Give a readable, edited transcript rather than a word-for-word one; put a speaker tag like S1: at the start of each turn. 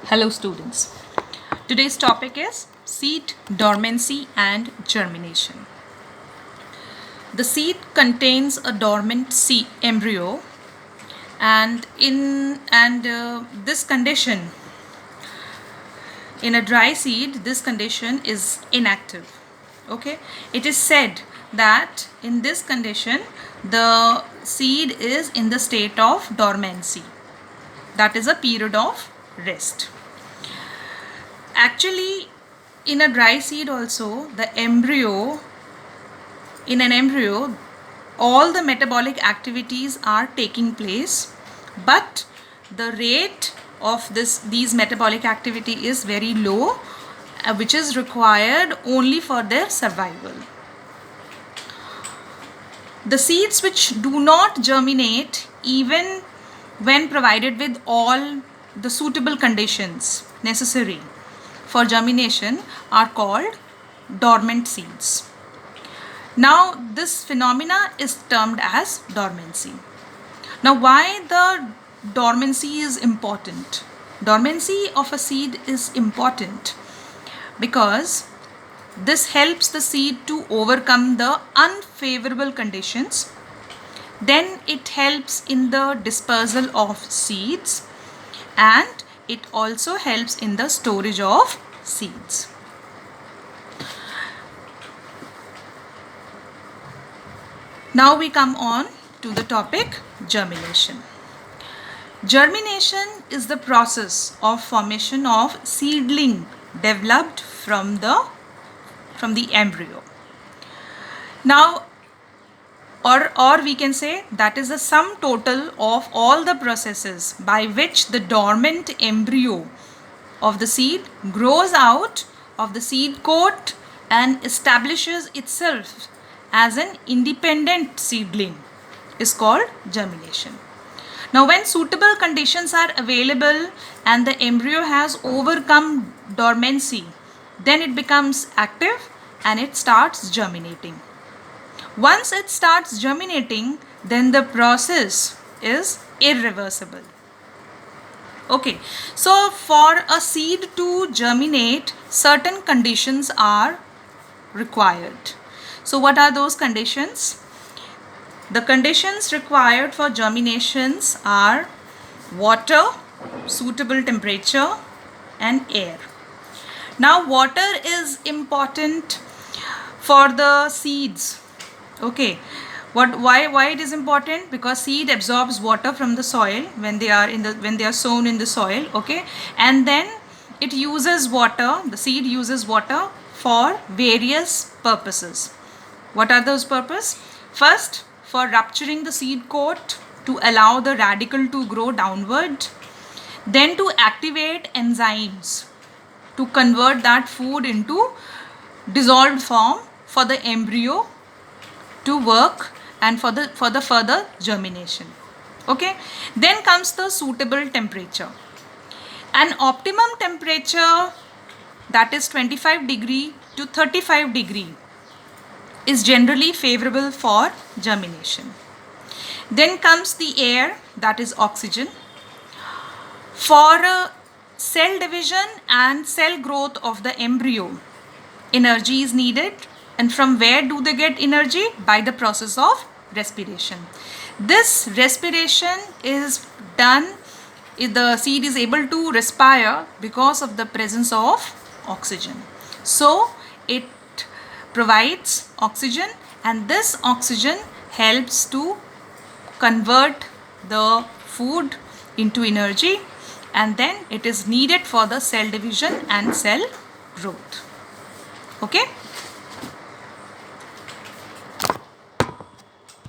S1: Hello students. Today's topic is seed dormancy and germination. The seed contains a dormant seed embryo and this condition in a dry seed, this condition is inactive. Okay, it is said that in this condition the seed is in the state of dormancy, that is a period of rest. Actually, in a dry seed also, in an embryo, all the metabolic activities are taking place, but the rate of these metabolic activity is very low, which is required only for their survival. The seeds which do not germinate even when provided with all the suitable conditions necessary for germination are called dormant seeds. Now this phenomena is termed as dormancy. Now why the dormancy is important? Dormancy of a seed is important because this helps the seed to overcome the unfavorable conditions. Then it helps in the dispersal of seeds, and it also helps in the storage of seeds. Now we come on to the topic germination. Germination is the process of formation of seedling developed from the embryo. Now, or we can say that is the sum total of all the processes by which the dormant embryo of the seed grows out of the seed coat and establishes itself as an independent seedling is called germination. Now when suitable conditions are available and the embryo has overcome dormancy, then it becomes active and it starts germinating. Once it starts germinating, then the process is irreversible. Okay, so for a seed to germinate, certain conditions are required. So what are those conditions? The conditions required for germinations are water, suitable temperature, and air. Now water is important for the seeds. Okay, why it is important? Because seed absorbs water from the soil when they are sown in the soil. Okay, and then it uses water. The seed uses water for various purposes. What are those purposes? First, for rupturing the seed coat to allow the radicle to grow downward. Then to activate enzymes to convert that food into dissolved form for the embryo to work and for the further germination. Okay, then comes the suitable temperature. An optimum temperature, that is 25 degree to 35 degree, is generally favorable for germination. Then comes the air, that is oxygen. For cell division and cell growth of the embryo, energy is needed. And from where do they get energy? By the process of respiration. This respiration is done if the seed is able to respire because of the presence of oxygen. So it provides oxygen, and this oxygen helps to convert the food into energy, and then it is needed for the cell division and cell growth. Okay.